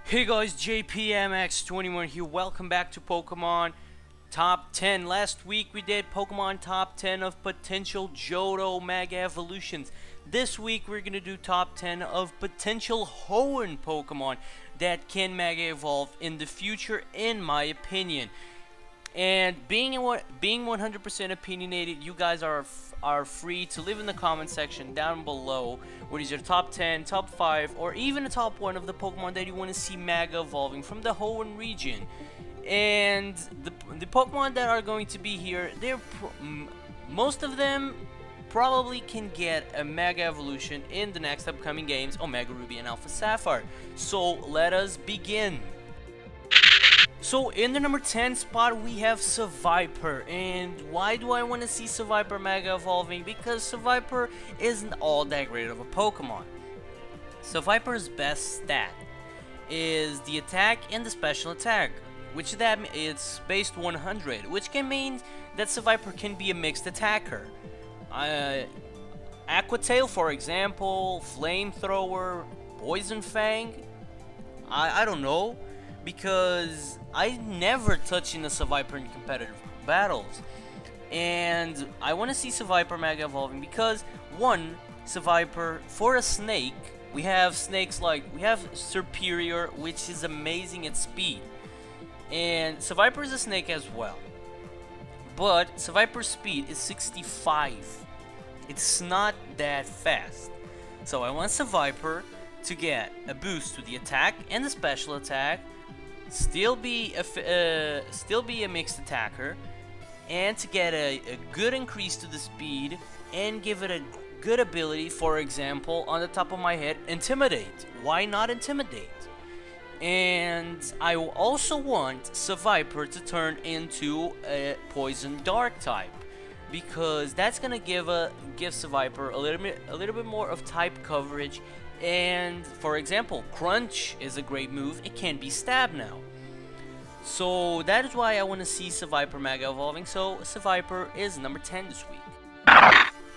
Hey guys, JPMX21 here. Welcome back to Pokemon Top 10. Last week we did Pokemon Top 10 of potential Johto Mega Evolutions. This week we're gonna do Top 10 of potential Hoenn Pokemon that can Mega Evolve in the future, in my opinion. And being 100% opinionated, you guys are free to leave in the comment section down below what is your top 10, top 5, or even a top 1 of the Pokemon that you want to see Mega evolving from the Hoenn region. And the Pokemon that are going to be here, most of them probably can get a Mega Evolution in the next upcoming games, Omega Ruby and Alpha Sapphire. So let us begin. So in the number 10 spot we have Seviper, and why do I want to see Seviper Mega evolving? Because Seviper isn't all that great of a Pokemon. Seviper's best stat is the attack and the special attack, which it's based 100, which can mean that Seviper can be a mixed attacker. Aqua Tail, for example, Flamethrower, Poison Fang, I don't know, because I never touch in a Seviper in competitive battles. And I want to see Seviper Mega evolving because, one, Seviper, for a snake, we have snakes like, we have Superior, which is amazing at speed. And Seviper is a snake as well. But Seviper's speed is 65. It's not that fast. So I want Seviper to get a boost to the attack and the special attack, still be a mixed attacker, and to get a good increase to the speed and give it a good ability. For example, on the top of my head, Intimidate. Why not Intimidate? And I also want Seviper to turn into a Poison Dark type, because that's gonna give Seviper a little bit more of type coverage. And for example, Crunch is a great move. It can be Stab now. So that is why I want to see Seviper Mega evolving. So Seviper is number 10 this week.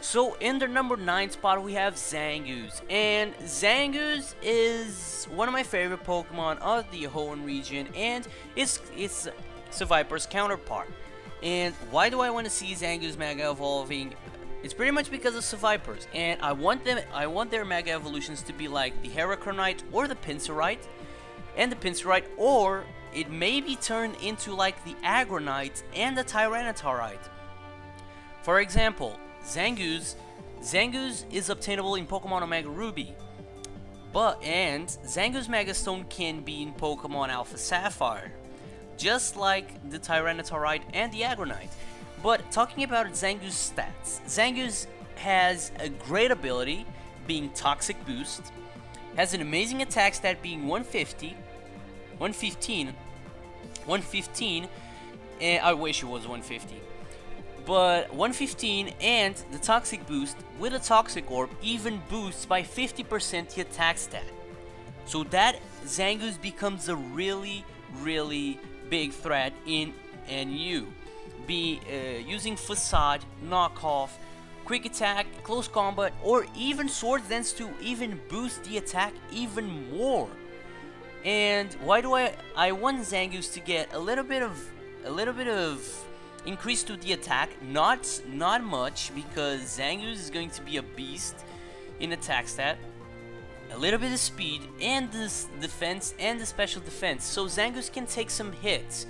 So in the number 9 spot we have Zangoose, and Zangoose is one of my favorite Pokemon of the Hoenn region, and it's Seviper's counterpart. And why do I want to see Zangoose Mega evolving? It's pretty much because of Sevipers, and I want their Mega Evolutions to be like the Heracronite or the Pinsirite, or it may be turned into like the Agronite and the Tyranitarite. For example, Zangoose is obtainable in Pokemon Omega Ruby, and Zangoose Mega Stone can be in Pokemon Alpha Sapphire, just like the Tyranitarite and the Agronite. But talking about Zangoose stats, Zangoose has a great ability being Toxic Boost, has an amazing attack stat being 115, and I wish it was 150, but 115, and the Toxic Boost with a Toxic Orb even boosts by 50% the attack stat. So that Zangoose becomes a really, really big threat in NU. Using Facade, Knockoff, Quick Attack, Close Combat, or even Swords Dance to even boost the attack even more. And why do I want Zangoose to get a little bit of increase to the attack? Not much, because Zangoose is going to be a beast in attack stat. A little bit of speed and this defense and the special defense, so Zangoose can take some hits,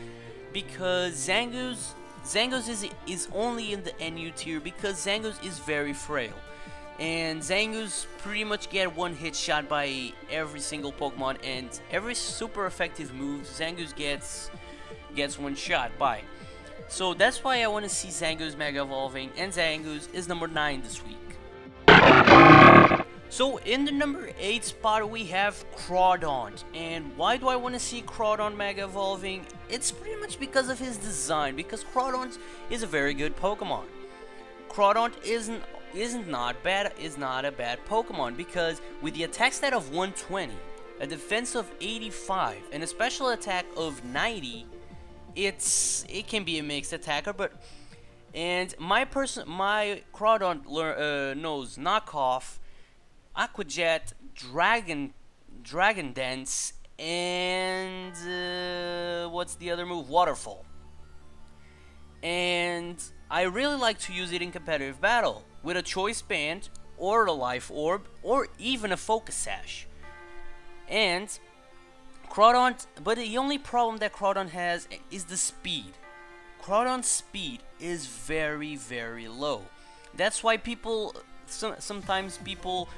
because Zangoose is only in the NU tier because Zangoose is very frail, and Zangoose pretty much get one hit shot by every single Pokemon, and every super effective move Zangoose gets one shot by. So that's why I want to see Zangoose Mega evolving, and Zangoose is number 9 this week. So in the number 8 spot we have Crawdaunt, and why do I want to see Crawdaunt Mega evolving? It's pretty much because of his design, because Crawdaunt is a very good Pokemon. Crawdaunt is not a bad Pokemon, because with the attack stat of 120, a defense of 85, and a special attack of 90, it can be a mixed attacker. And my Crawdaunt knows Knockoff, Aqua Jet, Dragon Dance, and what's the other move? Waterfall. And I really like to use it in competitive battle with a choice band or a life orb or even a focus sash. And Crawdaunt, but the only problem that Crawdaunt has is the speed. Crawdaunt's speed is very, very low. That's why sometimes people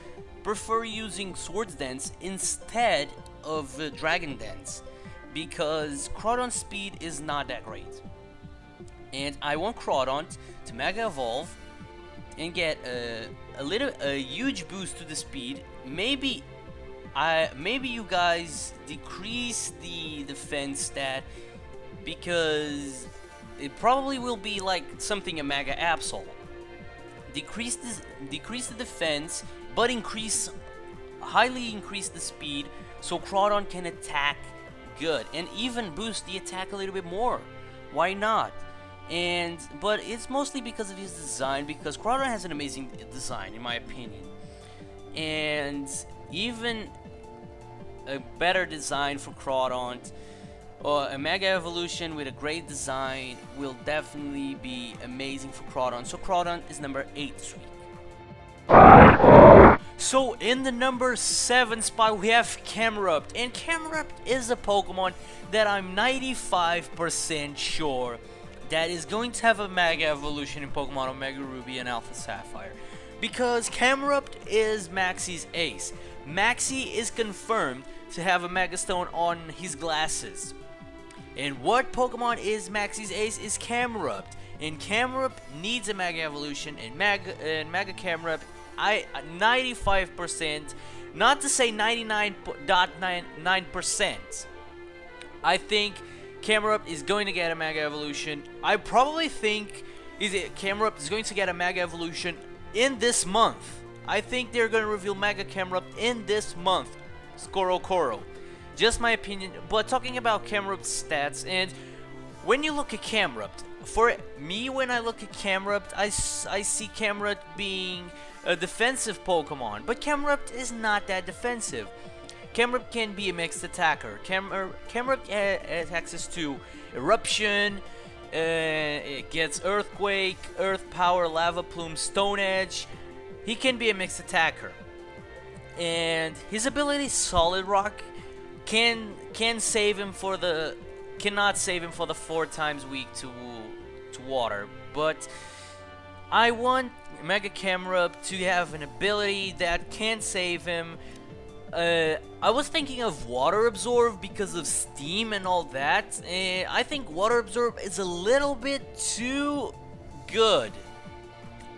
prefer using Swords Dance instead of Dragon Dance, because Crawdaunt's speed is not that great. And I want Crawdaunt to Mega Evolve and get a huge boost to the speed. Maybe you guys decrease the defense stat, because it probably will be like something a Mega Absol. Decrease the defense, but highly increase the speed, so Crawdaunt can attack good, and even boost the attack a little bit more. Why not? But it's mostly because of his design, because Crawdaunt has an amazing design, in my opinion. And even a better design for Crawdaunt, or a Mega Evolution with a great design, will definitely be amazing for Crawdaunt. So Crawdaunt is number 8 this week. So in the number 7 spot we have Camerupt, and Camerupt is a Pokemon that I'm 95% sure that is going to have a Mega Evolution in Pokemon Omega Ruby and Alpha Sapphire, because Camerupt is Maxie's ace. Maxie is confirmed to have a Mega Stone on his glasses. And what Pokemon is Maxie's ace is Camerupt. And Camerupt needs a Mega Evolution, and Mega Camerupt, 95%, not to say 99.99%, I think Camerupt is going to get a Mega Evolution. I probably think Camerupt is going to get a Mega Evolution in this month. I think they're going to reveal Mega Camerupt in this month. Scorocoro. Just my opinion. But talking about Camerupt's stats, and when you look at Camerupt, for me, when I look at Camerupt, I see Camerupt being a defensive Pokemon. But Camerupt is not that defensive. Camerupt can be a mixed attacker. Camerupt has access to Eruption, it gets Earthquake, Earth Power, Lava Plume, Stone Edge. He can be a mixed attacker. And his ability Solid Rock cannot save him for the 4 times weak to water. But I want Mega Camerupt to have an ability that can save him. I was thinking of Water Absorb because of Steam and all that. I think Water Absorb is a little bit too good,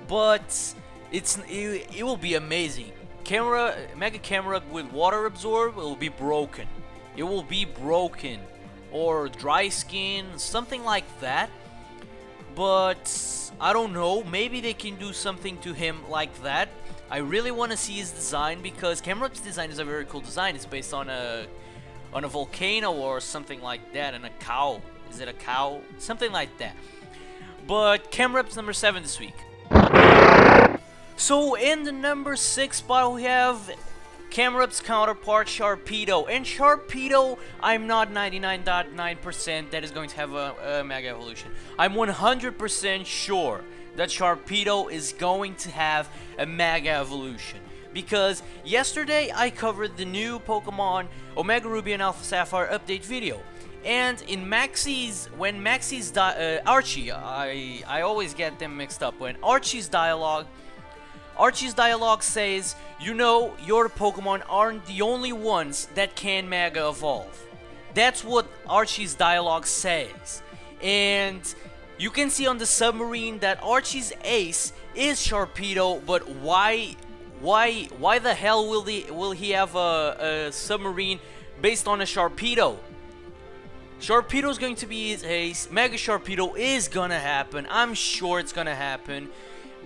but it will be amazing. Mega Camerupt with Water Absorb will be broken. It will be broken, or Dry Skin, something like that. But I don't know. Maybe they can do something to him like that. I really want to see his design, because Camerupt's design is a very cool design. It's based on a volcano or something like that, and a cow. Is it a cow? Something like that. But Camerupt's number 7 this week. So in the number 6 spot we have Camerupt's counterpart Sharpedo. And Sharpedo, I'm not 99.9% that is going to have a Mega Evolution. I'm 100% sure that Sharpedo is going to have a Mega Evolution, because yesterday I covered the new Pokemon Omega Ruby and Alpha Sapphire update video, and in when Maxie's Archie, I always get them mixed up. When Archie's dialogue says, you know, your Pokemon aren't the only ones that can Mega Evolve. That's what Archie's dialogue says. And you can see on the submarine that Archie's ace is Sharpedo, but why the hell will he have a submarine based on a Sharpedo? Sharpedo is going to be his ace. Mega Sharpedo is gonna happen. I'm sure it's gonna happen.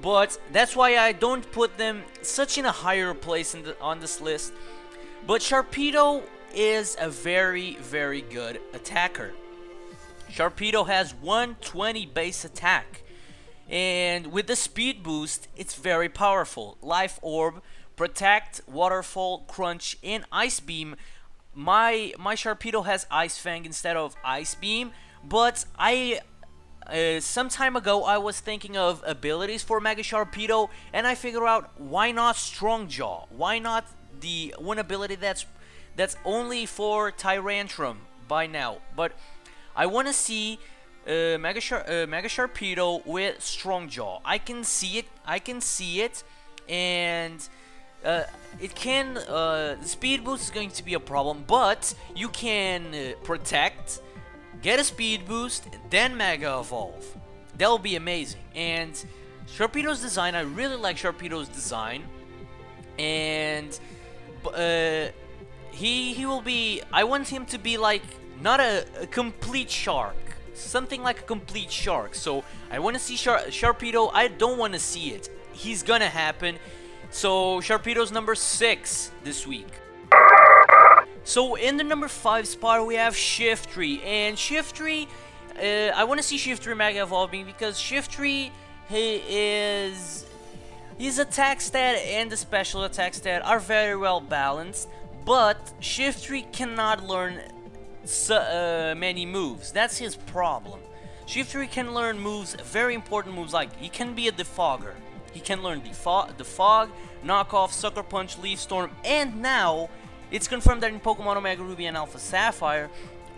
But that's why I don't put them such in a higher place on this list. But Sharpedo is a very, very good attacker. Sharpedo has 120 base attack, and with the speed boost, it's very powerful. Life Orb, Protect, Waterfall, Crunch, and Ice Beam my Sharpedo has Ice Fang instead of Ice Beam, but some time ago I was thinking of abilities for Mega Sharpedo, and I figured out, why not Strong Jaw? Why not the one ability that's only for Tyrantrum by now? But I want to see Mega Sharpedo with Strong Jaw. I can see it, and it can. Speed boost is going to be a problem, but you can protect, get a speed boost, then Mega Evolve. That'll be amazing. And Sharpedo's design, I really like Sharpedo's design, and he will be. I want him to be like not a complete shark, something like a complete shark. So I want to see Sharpedo. I don't want to see it. He's gonna happen. So Sharpedo's number 6 this week. So in the number 5 spot we have Shiftry, and Shiftry, I want to see Shiftry Mega Evolving because Shiftry, his attack stat and the special attack stat are very well balanced, but Shiftry cannot learn many moves. That's his problem. Shiftry can learn moves, very important moves, like he can be a defogger. He can learn Defog, Knockoff, Sucker Punch, Leaf Storm, and now it's confirmed that in Pokemon Omega Ruby and Alpha Sapphire,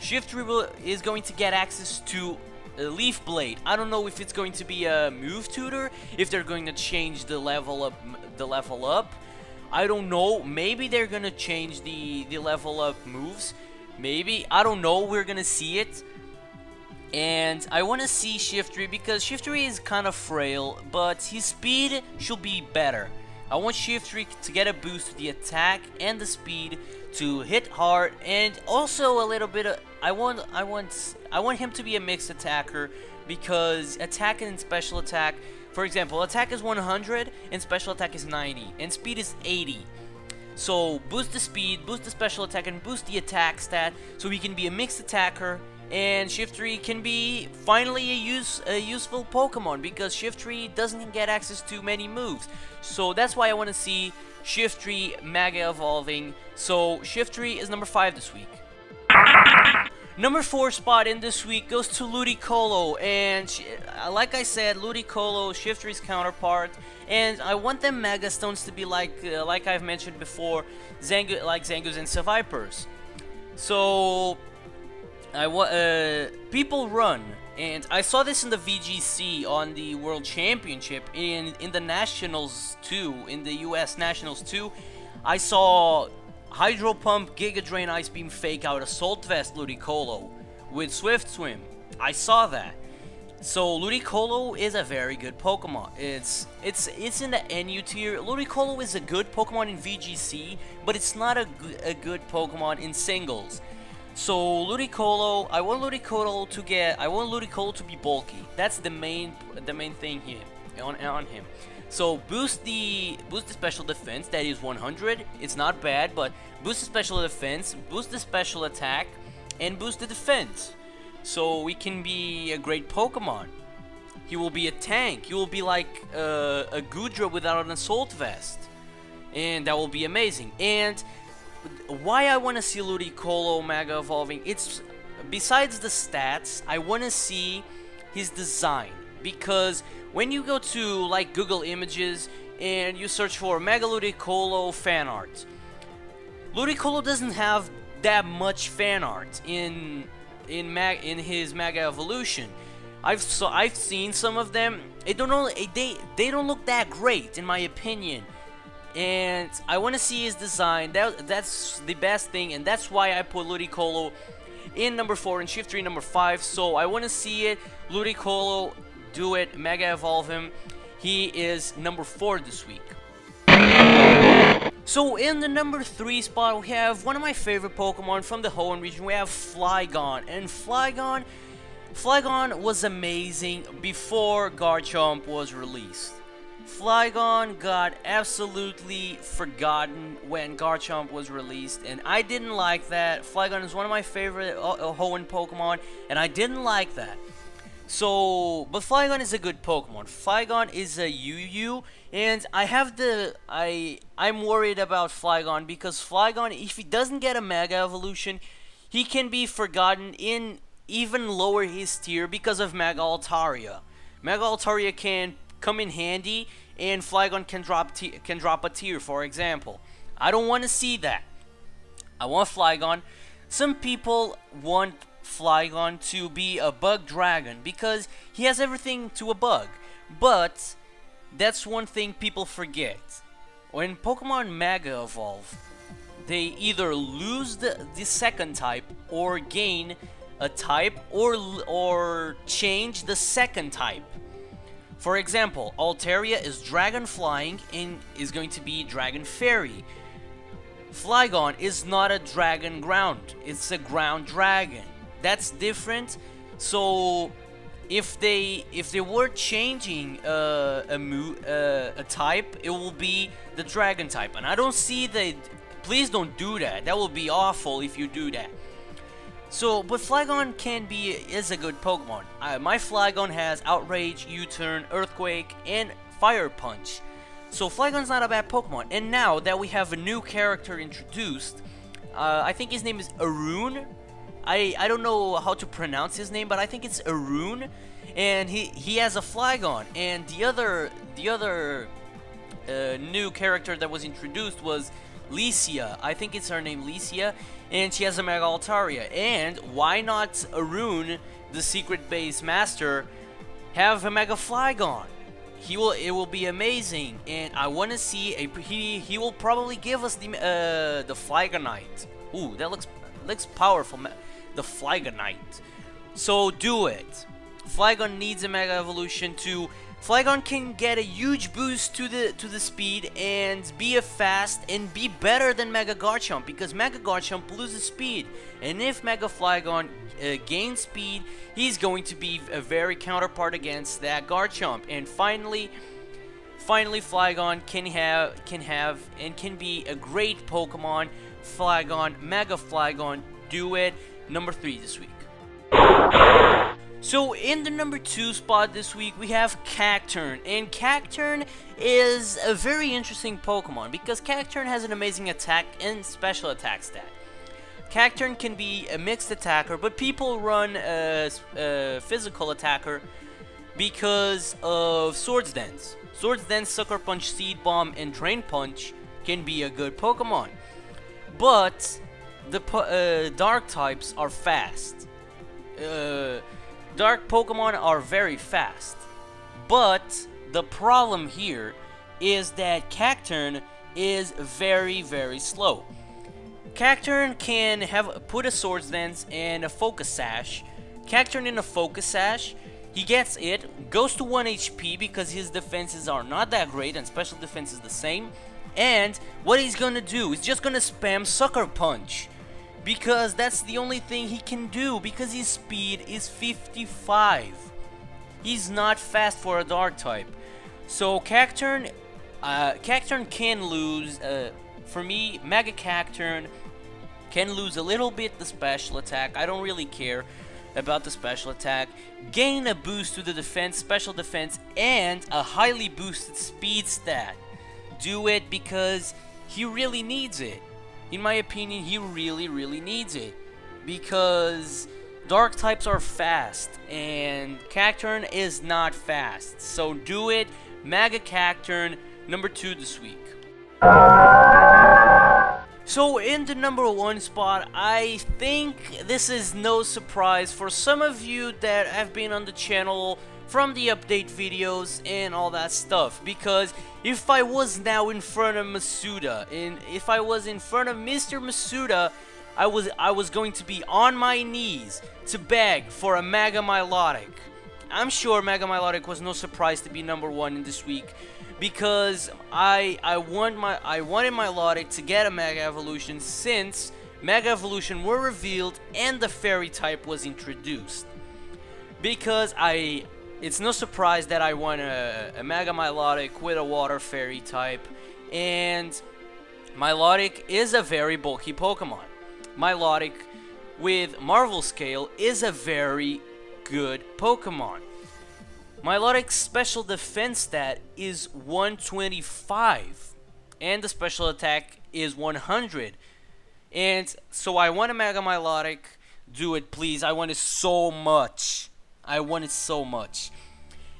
Shiftry is going to get access to Leaf Blade. I don't know if it's going to be a move tutor, if they're going to change the level up. I don't know. Maybe they're gonna change the level up moves. Maybe, I don't know. We're gonna see it. And I want to see Shiftry because Shiftry is kind of frail, but his speed should be better. I want Shiftry to get a boost to the attack and the speed to hit hard, and also a little bit of, I want him to be a mixed attacker, because attack and special attack, for example, attack is 100 and special attack is 90 and speed is 80. So boost the speed, boost the special attack, and boost the attack stat so he can be a mixed attacker. And Shiftry can be finally a useful Pokemon, because Shiftry doesn't get access to many moves. So that's why I want to see Shiftry Mega Evolving. So Shiftry is number 5 this week. Number 4 spot in this week goes to Ludicolo, and like I said, Ludicolo, Shiftry's counterpart, and I want them Mega Stones to be like I've mentioned before, like Zangoos and Sevipers. So people run, and I saw this in the VGC on the World Championship, in the Nationals too, in the US Nationals too. I saw Hydro Pump, Giga Drain, Ice Beam, Fake Out, Assault Vest Ludicolo with Swift Swim. I saw that. So Ludicolo is a very good Pokemon. It's in the NU tier. Ludicolo is a good Pokemon in VGC, but it's not a good Pokemon in singles. So Ludicolo, I want Ludicolo to be bulky. That's the main thing here on him. So boost the special defense, that is 100. It's not bad, but boost the special defense, boost the special attack, and boost the defense. So we can be a great Pokemon. He will be a tank. He will be like a Goodra without an Assault Vest, and that will be amazing. And why I want to see Ludicolo Mega Evolving, it's besides the stats, I want to see his design, because when you go to like Google Images and you search for Mega Ludicolo fan art, Ludicolo doesn't have that much fan art in his Mega Evolution. I've seen some of them. They don't look that great in my opinion. And I want to see his design. That's the best thing, and that's why I put Ludicolo in number 4 and Shiftry number 5. So I want to see it. Ludicolo, do it. Mega Evolve him. He is number 4 this week. So in the number 3 spot, we have one of my favorite Pokemon from the Hoenn region. We have Flygon, and Flygon was amazing before Garchomp was released. Flygon got absolutely forgotten when Garchomp was released, and I didn't like that. Flygon is one of my favorite Hoenn Pokemon, and I didn't like that. But Flygon is a good Pokemon. Flygon is a UU, and I'm worried about Flygon because Flygon, if he doesn't get a Mega Evolution, he can be forgotten in even lower his tier because of Mega Altaria. Mega Altaria can come in handy, and Flygon can drop a tier, for example. I don't want to see that. I want Flygon. Some people want Flygon to be a bug dragon because he has everything to a bug. But that's one thing people forget. When Pokemon Mega Evolve, they either lose the second type or gain a type or change the second type. For example, Altaria is Dragon Flying and is going to be Dragon Fairy. Flygon is not a Dragon Ground, it's a Ground Dragon. That's different. So if they were changing a type, it will be the Dragon type, and I don't see that. Please don't do that. That will be awful if you do that. So, but Flygon is a good Pokemon. My Flygon has Outrage, U-Turn, Earthquake, and Fire Punch. So Flygon's not a bad Pokemon. And now that we have a new character introduced, I think his name is Arun. I don't know how to pronounce his name, but I think it's Arun. And he has a Flygon. And the other new character that was introduced was Licia. I think it's her name, Licia, and she has a Mega Altaria. And why not Arun, the Secret Base Master, have a Mega Flygon? It will be amazing, and I want to see he will probably give us the Flygonite. Ooh, that looks powerful, the Flygonite. So do it. Flygon needs a Mega Evolution too. Flygon can get a huge boost to the speed and be better than Mega Garchomp, because Mega Garchomp loses speed, and if Mega Flygon gains speed, he's going to be a very counterpart against that Garchomp. And finally Flygon can be a great Pokemon. Flygon, Mega Flygon, do it. Number 3 this week. So in the number 2 spot this week, we have Cacturne, and Cacturne is a very interesting Pokemon because Cacturne has an amazing attack and special attack stat. Cacturne can be a mixed attacker, but people run a physical attacker because of Swords Dance. Swords Dance, Sucker Punch, Seed Bomb, and Drain Punch can be a good Pokemon, but the Dark types are fast. Dark Pokemon are very fast, but the problem here is that Cacturne is very, very slow. Cacturne can put a Swords Dance and a Focus Sash. Cacturne in a Focus Sash, he gets it, goes to 1 HP because his defenses are not that great and special defense is the same. And what he's gonna do is just gonna spam Sucker Punch, because that's the only thing he can do, because his speed is 55. He's not fast for a Dark type. So Cacturne can lose, for me, Mega Cacturne can lose a little bit the special attack. I don't really care about the special attack. Gain a boost to the defense, special defense, and a highly boosted speed stat. Do it because he really needs it. In my opinion, he really, really needs it, because Dark types are fast, and Cacturne is not fast. So do it, Mega Cacturne, number 2 this week. So in the number 1 spot, I think this is no surprise for some of you that have been on the channel from the update videos and all that stuff, because if I was now in front of Masuda, and if I was in front of Mr. Masuda, I was going to be on my knees to beg for a Mega Milotic. I'm sure Mega Milotic was no surprise to be number 1 in this week, because I wanted Milotic to get a Mega Evolution since Mega Evolution were revealed and the Fairy type was introduced. Because it's no surprise that I want a Mega Milotic with a Water Fairy type, and Milotic is a very bulky Pokemon. Milotic with Marvel Scale is a very good Pokemon. Milotic's special defense stat is 125, and the special attack is 100. And so I want a Mega Milotic. Do it, please. I want it so much. I want it so much.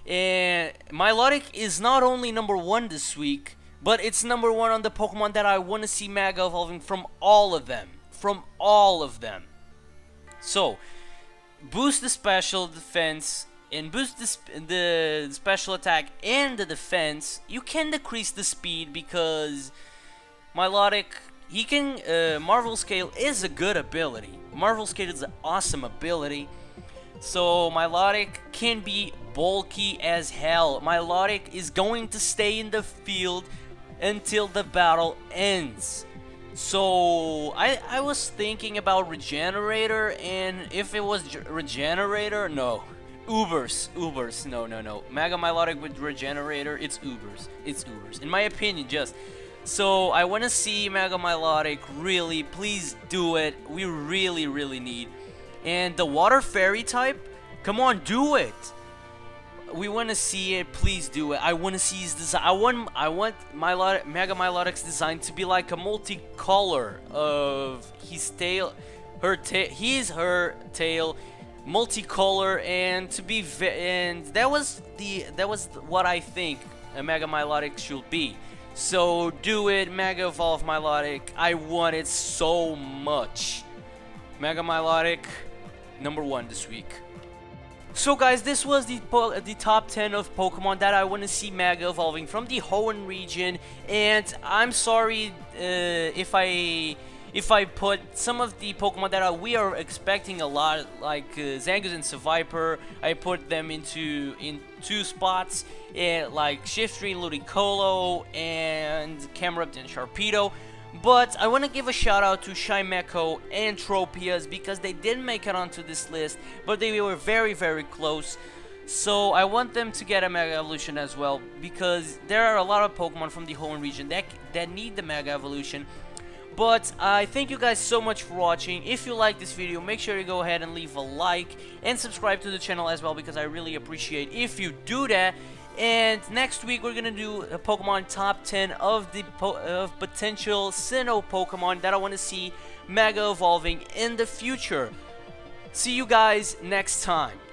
And Milotic is not only number 1 this week, but it's number 1 on the Pokemon that I want to see Mega Evolving from all of them. From all of them. So, boost the special defense and boost the special attack and the defense. You can decrease the speed because Milotic, he can, Marvel Scale is a good ability. Marvel Scale is an awesome ability. So Milotic can be bulky as hell. Milotic is going to stay in the field until the battle ends. So I was thinking about Regenerator, and if it was Regenerator, no. Ubers, no. Mega Milotic with Regenerator, it's Ubers, in my opinion, just. So I want to see Mega Milotic, really, please do it. We really need. And the Water Fairy type, come on, do it. We want to see it, please do it. I want to see his design. I want Mega Milotic's design to be like a multicolor of his tail, her tail, multicolor, and to be and that was what I think a Mega Milotic should be. So do it, Mega Evolve Milotic. I want it so much. Mega Milotic, number 1 this week. So guys, this was the top 10 of Pokemon that I want to see Mega Evolving from the Hoenn region, and I'm sorry if I put some of the Pokemon that we are expecting a lot, like Zangoose and Seviper, I put them in 2 spots, like Shiftry, Ludicolo, and Camerupt and Sharpedo. But I want to give a shout out to Chimecho and Tropius because they didn't make it onto this list, but they were very close. So I want them to get a Mega Evolution as well, because there are a lot of Pokemon from the Hoenn region that need the Mega Evolution. But I thank you guys so much for watching. If you like this video, make sure to go ahead and leave a like and subscribe to the channel as well, because I really appreciate if you do that. And next week we're gonna do a Pokemon top 10 of the potential Sinnoh Pokemon that I want to see Mega Evolving in the future. See you guys next time.